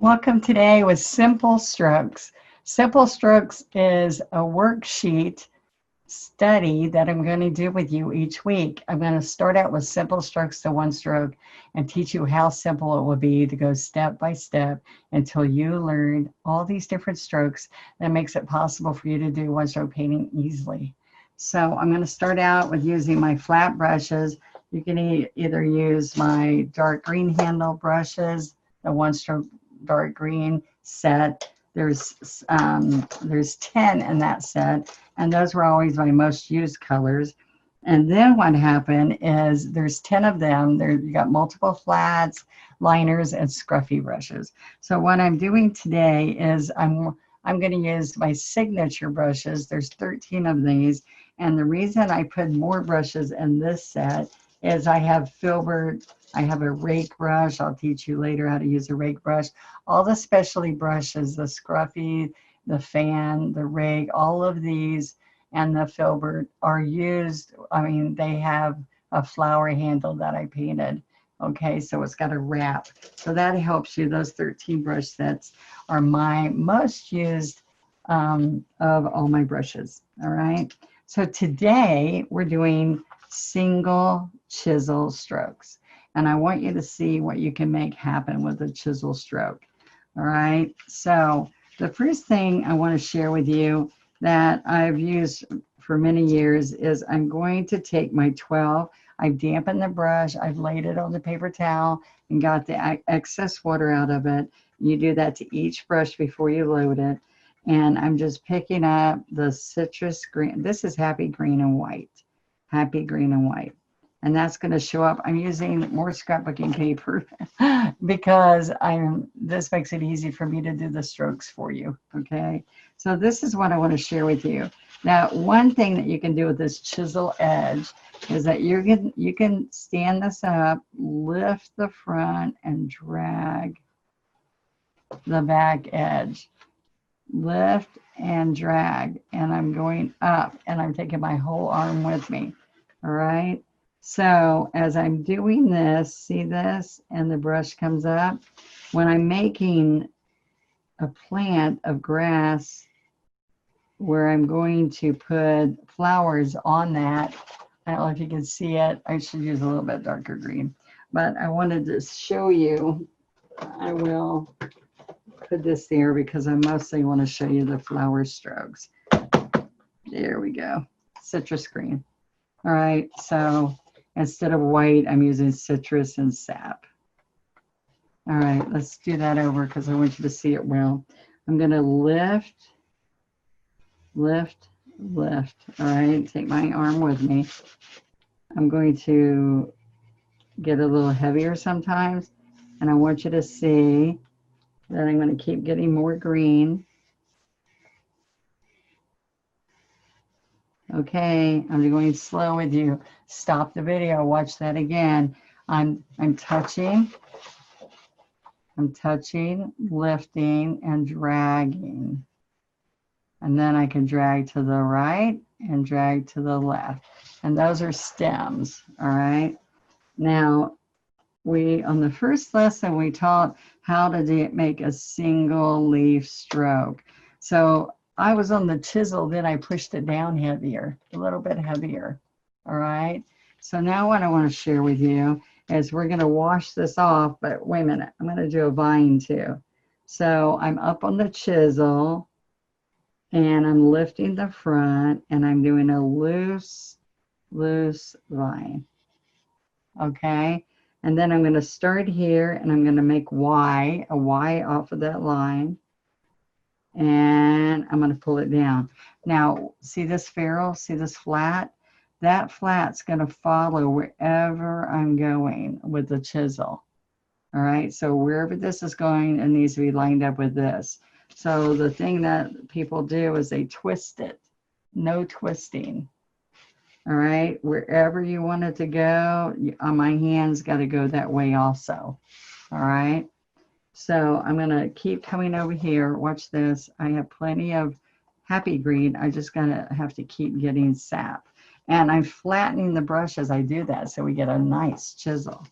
Welcome today with Simple Strokes. Simple Strokes is a worksheet study that I'm going to do with you each week. I'm going to start out with simple strokes to one stroke and teach you how simple it will be to go step by step until you learn all these different strokes that makes it possible for you to do one stroke painting easily. So I'm going to start out with using my flat brushes. You can either use my dark green handle brushes, the one stroke dark green set. There's 10 in that set, and those were always my most used colors. And then what happened is there's 10 of them. There you got multiple flats, liners, and scruffy brushes. So what I'm doing today is I'm going to use my signature brushes. There's 13 of these, and the reason I put more brushes in this set is I have filbert, I have a rake brush. I'll teach you later how to use a rake brush. All the specialty brushes, the scruffy, the fan, the rake, all of these and the filbert are used. I mean, they have a flower handle that I painted. Okay, so it's got a wrap. So that helps you. Those 13 brush sets are my most used of all my brushes. All right. So today we're doing single chisel strokes. And I want you to see what you can make happen with a chisel stroke. All right. So the first thing I want to share with you that I've used for many years is I'm going to take my 12. I've dampened the brush. I've laid it on the paper towel and got the excess water out of it. You do that to each brush before you load it. And I'm just picking up the citrus green. This is happy green and white. Happy green and white. And that's going to show up. I'm using more scrapbooking paper because this makes it easy for me to do the strokes for you. Okay. So this is what I want to share with you. Now, one thing that you can do with this chisel edge is that you can stand this up, lift the front and drag the back edge. Lift and drag, and I'm going up and I'm taking my whole arm with me. All right. So as I'm doing this, see this, and the brush comes up. When I'm making a plant of grass where I'm going to put flowers on that, I don't know if you can see it. I should use a little bit darker green, but I wanted to show you. I will put this there because I mostly want to show you the flower strokes. There we go. Citrus green. All right. So instead of white, I'm using citrus and sap. All right. Let's do that over because I want you to see it well. I'm going to lift, lift, lift. All right. Take my arm with me. I'm going to get a little heavier sometimes. And I want you to see that I'm going to keep getting more green. Okay, I'm going slow with you. Stop the video, watch that again. I'm touching, lifting, and dragging. And then I can drag to the right and drag to the left. And those are stems, all right? Now, on the first lesson, we taught how to make a single leaf stroke. So I was on the chisel, then I pushed it down heavier, a little bit heavier. All right. So now what I want to share with you is we're going to wash this off, but wait a minute, I'm going to do a vine too. So I'm up on the chisel and I'm lifting the front and I'm doing a loose vine. Okay. And then I'm going to start here and I'm going to make a Y off of that line. And I'm going to pull it down. Now, see this ferrule? See this flat? That flat's going to follow wherever I'm going with the chisel. All right. So wherever this is going, it needs to be lined up with this. So the thing that people do is they twist it. No twisting. All right, wherever you want it to go, on my hand's got to go that way also. All right, so I'm going to keep coming over here. Watch this. I have plenty of happy green. I just have to keep getting sap. And I'm flattening the brush as I do that so we get a nice chisel.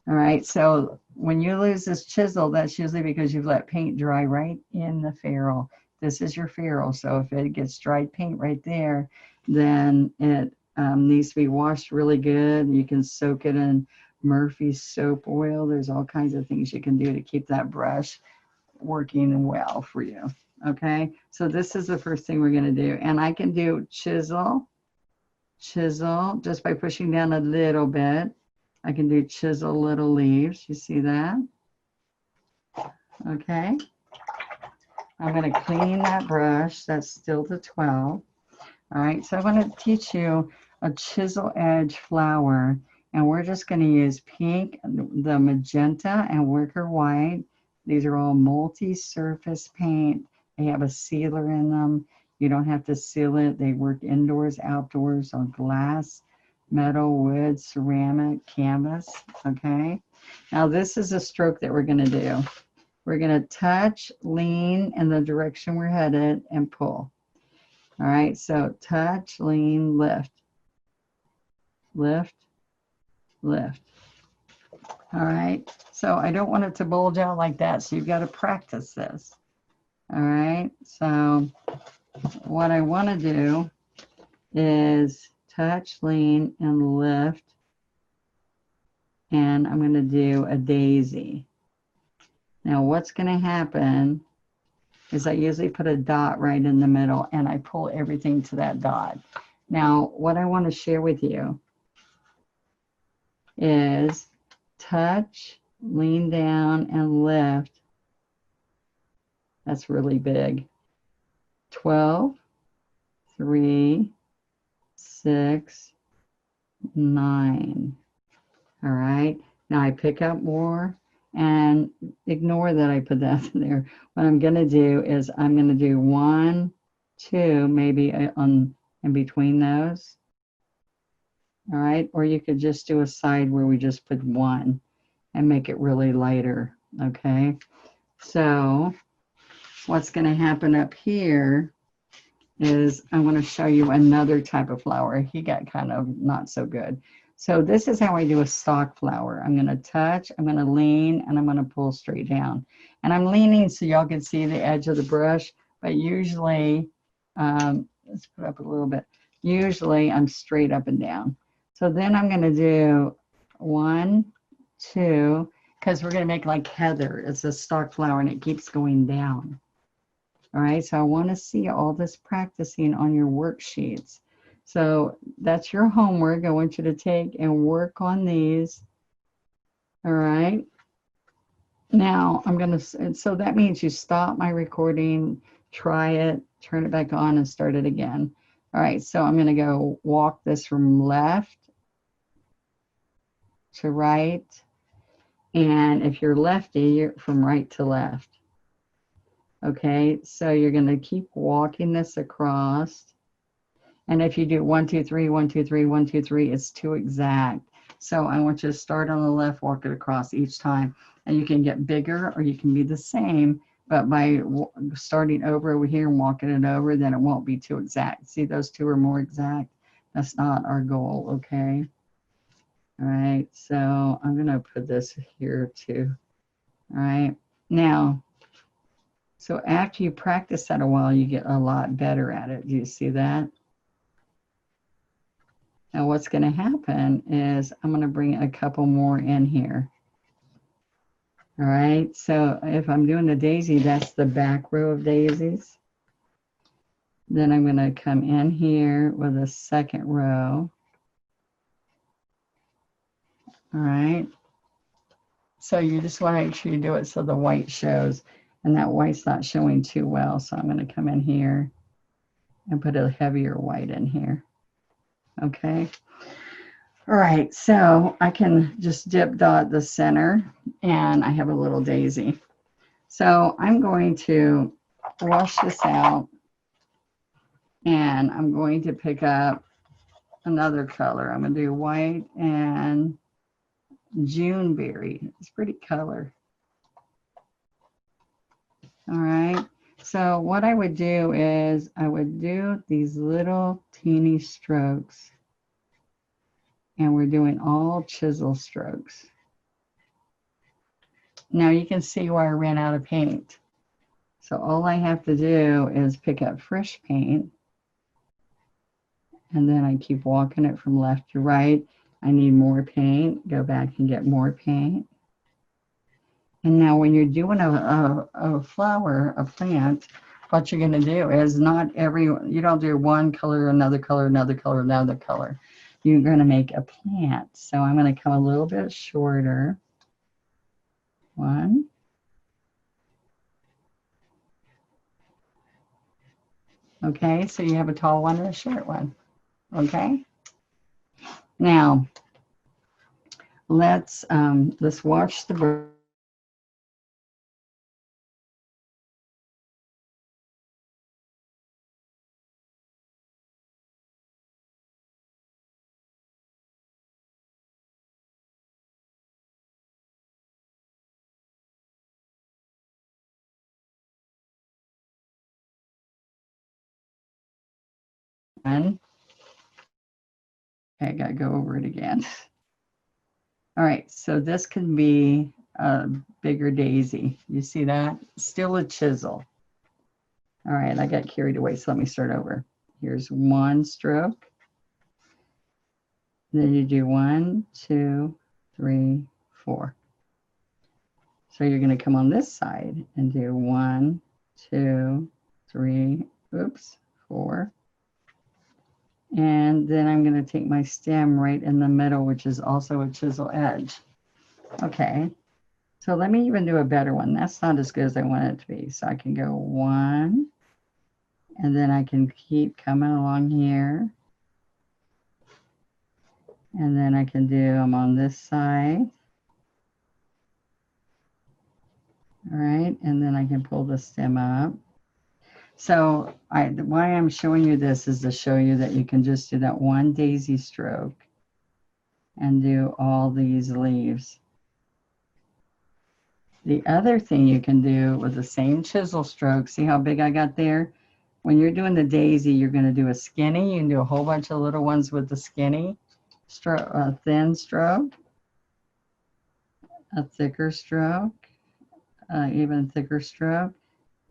All right, so when you lose this chisel, that's usually because you've let paint dry right in the ferrule. This is your ferrule, so if it gets dried paint right there, then it needs to be washed really good. You can soak it in Murphy's soap oil. There's all kinds of things you can do to keep that brush working well for you. Okay, so this is the first thing we're going to do. And I can do chisel, just by pushing down a little bit. I can do chisel little leaves. You see that? Okay. I'm going to clean that brush. That's still the 12. All right, so I'm going to teach you a chisel edge flower. And we're just going to use pink, the magenta, and wicker white. These are all multi-surface paint. They have a sealer in them. You don't have to seal it. They work indoors, outdoors, on glass, metal, wood, ceramic, canvas. Okay. Now this is a stroke that we're going to do. We're going to touch, lean in the direction we're headed, and pull. All right. So touch, lean, lift, lift, lift. All right. So I don't want it to bulge out like that. So you've got to practice this. All right. So what I want to do is touch, lean, and lift. And I'm going to do a daisy. Now what's going to happen is I usually put a dot right in the middle and I pull everything to that dot. Now what I want to share with you is touch, lean down, and lift. That's really big. 12, 3, 6, 9. All right. Now I pick up more and ignore that I put that there. What I'm going to do is I'm going to do 1, 2, maybe in between those. All right. Or you could just do a side where we just put 1 and make it really lighter. Okay. So what's going to happen up here is I want to show you another type of flower. He got kind of not so good. So this is how I do a stock flower. I'm going to touch, I'm going to lean, and I'm going to pull straight down. And I'm leaning so y'all can see the edge of the brush, but usually, let's put up a little bit. Usually I'm straight up and down. So then I'm going to do 1, 2, because we're going to make like heather. It's a stock flower and it keeps going down. All right, so I want to see all this practicing on your worksheets. So that's your homework. I want you to take and work on these. All right. Now I'm going to, so that means you stop my recording, try it, turn it back on, and start it again. All right, so I'm going to go walk this from left to right. And if you're lefty, you're from right to left. Okay, so you're going to keep walking this across. And if you do 1, 2, 3, 1, 2, 3, 1, 2, 3, it's too exact. So I want you to start on the left, walk it across each time. And you can get bigger or you can be the same. But by starting over here and walking it over, then it won't be too exact. See, those two are more exact. That's not our goal, okay? All right, so I'm going to put this here too. All right, now, so after you practice that a while, you get a lot better at it. Do you see that? Now what's going to happen is I'm going to bring a couple more in here. All right, so if I'm doing the daisy, that's the back row of daisies. Then I'm going to come in here with a second row. All right, so you just want to make sure you do it so the white shows, and that white's not showing too well, so I'm going to come in here and put a heavier white in here. Okay. All right, so I can just dip dot the center and I have a little daisy. So I'm going to wash this out and I'm going to pick up another color. I'm going to do white and Juneberry. It's a pretty color. All right, so what I would do is I would do these little teeny strokes. And we're doing all chisel strokes. Now you can see where I ran out of paint. So all I have to do is pick up fresh paint, and then I keep walking it from left to right. I need more paint, go back and get more paint. And now when you're doing a flower, a plant, what you're going to do is you don't do one color, another color, another color, another color. You're going to make a plant. So I'm going to come a little bit shorter. One. Okay, so you have a tall one and a short one. Okay. Now, let's watch the bird. Okay, I gotta go over it again. All right, so this can be a bigger daisy. You see that? Still a chisel. All right, I got carried away, so let me start over. Here's one stroke. Then you do 1, 2, 3, 4. So you're going to come on this side and do 1, 2, 3, 4. And then I'm going to take my stem right in the middle, which is also a chisel edge. Okay, so let me even do a better one. That's not as good as I want it to be. So I can go 1, and then I can keep coming along here. And then I can do them on this side. All right, and then I can pull the stem up. So why I'm showing you this is to show you that you can just do that one daisy stroke and do all these leaves. The other thing you can do with the same chisel stroke, see how big I got there? When you're doing the daisy, you're going to do a skinny. You can do a whole bunch of little ones with the skinny stroke, a thin stroke, a thicker stroke, even thicker stroke,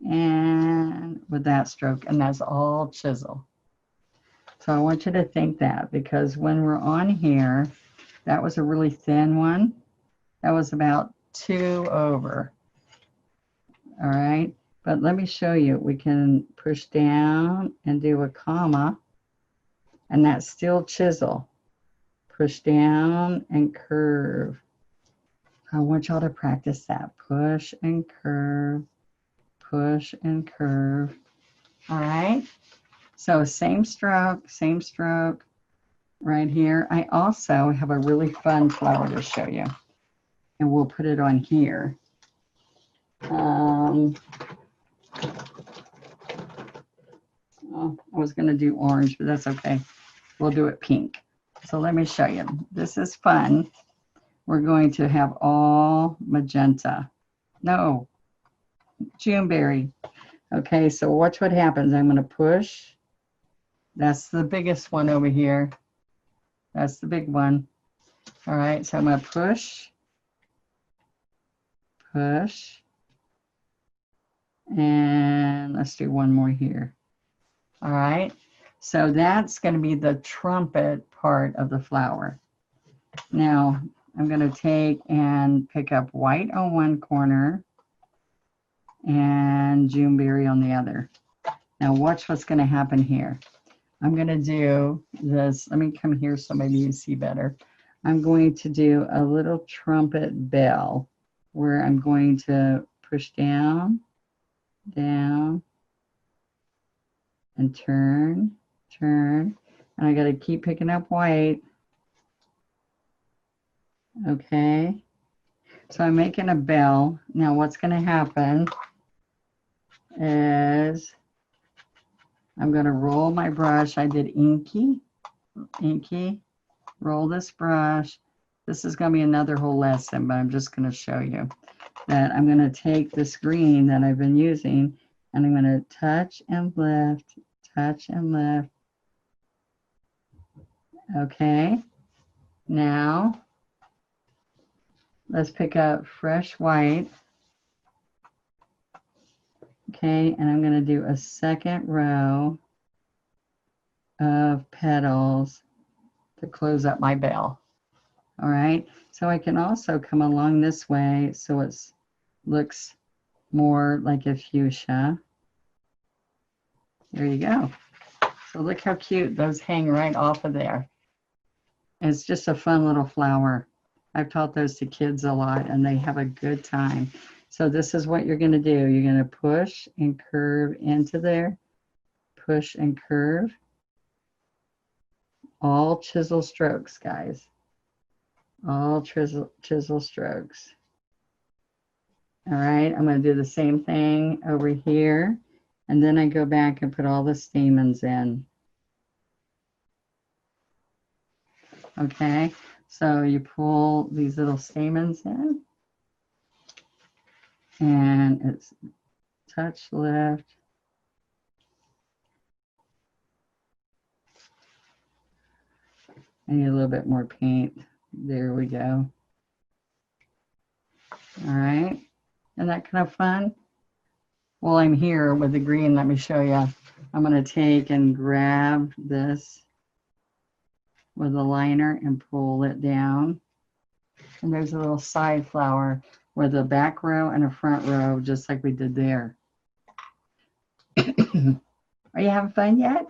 and with that stroke, and that's all chisel. So I want you to think that, because when we're on here, that was a really thin one. That was about 2 over. All right, but let me show you. We can push down and do a comma, and that's still chisel. Push down and curve. I want y'all to practice that. Push and curve, push and curve. All right, so same stroke right here. I also have a really fun flower to show you, and we'll put it on here. Oh, I was going to do orange, but that's okay. We'll do it pink. So let me show you. This is fun. We're going to have all magenta. No, Juneberry. Okay, so watch what happens. I'm going to push. That's the biggest one over here. That's the big one. All right, so I'm going to push, push, and let's do one more here. All right, so that's going to be the trumpet part of the flower. Now, I'm going to take and pick up white on one corner and Juneberry on the other. Now, watch what's going to happen here. I'm going to do this. Let me come here so maybe you see better. I'm going to do a little trumpet bell where I'm going to push down, down, and turn, turn. And I got to keep picking up white. Okay. So I'm making a bell. Now what's going to happen is I'm going to roll my brush. I did inky, roll this brush. This is going to be another whole lesson, but I'm just going to show you that I'm going to take this green that I've been using, and I'm going to touch and lift, touch and lift. Okay. Now let's pick up fresh white. Okay, and I'm going to do a second row of petals to close up my bell. All right, so I can also come along this way so it looks more like a fuchsia. There you go. So look how cute those hang right off of there. It's just a fun little flower. I've taught those to kids a lot and they have a good time. So this is what you're going to do. You're going to push and curve into there. Push and curve. All chisel strokes, guys. All chisel strokes. All right, I'm going to do the same thing over here. And then I go back and put all the stamens in. Okay, so you pull these little stamens in. And it's touch lift. I need a little bit more paint. There we go. All right, isn't that kind of fun? While I'm here with the green, let me show you. I'm going to take and grab this with a liner and pull it down. And there's a little side flower with a back row and a front row, just like we did there. Are you having fun yet?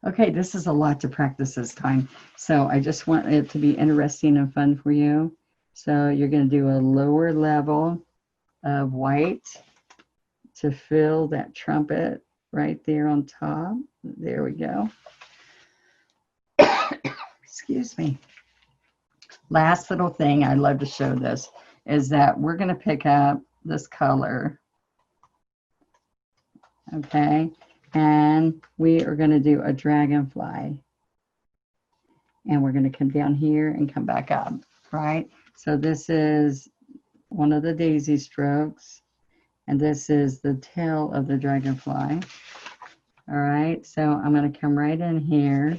Okay, this is a lot to practice this time. So I just want it to be interesting and fun for you. So you're going to do a lower level of white to fill that trumpet right there on top. There we go. Excuse me. Last little thing I'd love to show this is that we're going to pick up this color. Okay, and we are going to do a dragonfly. And we're going to come down here and come back up, right? So this is one of the daisy strokes. And this is the tail of the dragonfly. All right, so I'm going to come right in here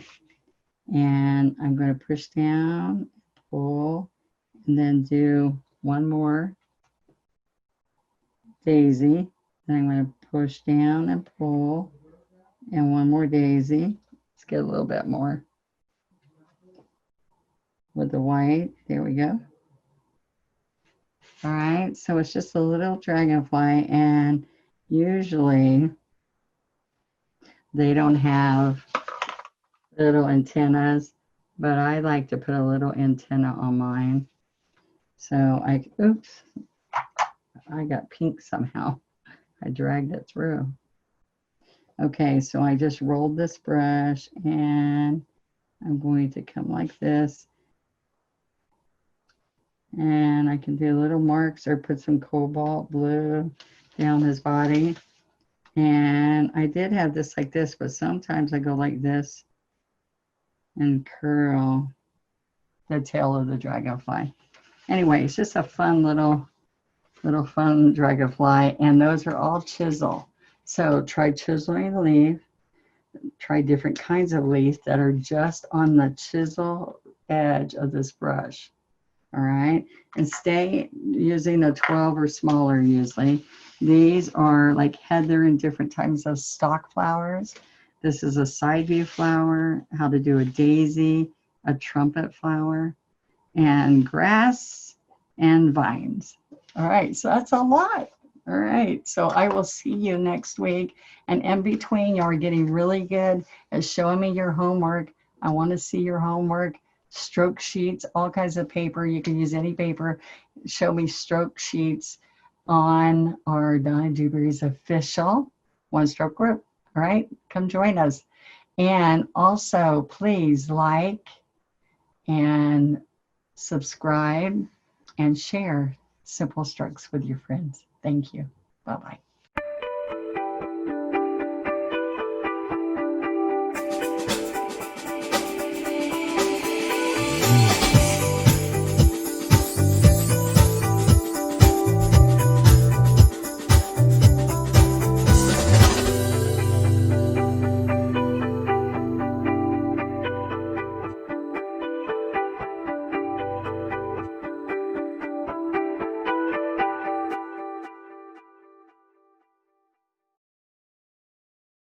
and I'm going to push down, pull, and then do one more daisy. Then I'm going to push down and pull, and one more daisy. Let's get a little bit more with the white. There we go. All right, so it's just a little dragonfly, and usually they don't have little antennas, but I like to put a little antenna on mine. So oops, I got pink somehow. I dragged it through. Okay, so I just rolled this brush and I'm going to come like this. And I can do little marks or put some cobalt blue down his body. And I did have this like this, but sometimes I go like this and curl the tail of the dragonfly. Anyway, it's just a fun little fun dragonfly, and those are all chisel. So try chiseling the leaf, try different kinds of leaf that are just on the chisel edge of this brush. All right, and stay using a 12 or smaller usually. These are like heather and different types of stock flowers. This is a side view flower, how to do a daisy, a trumpet flower, and grass and vines. All right, so that's a lot. All right, so I will see you next week. And in between, you're getting really good at showing me your homework. I want to see your homework. Stroke sheets, all kinds of paper. You can use any paper. Show me stroke sheets on our Donna Dewberry's official One Stroke group. All right, come join us. And also, please like and subscribe and share Simple Strokes with your friends. Thank you. Bye-bye.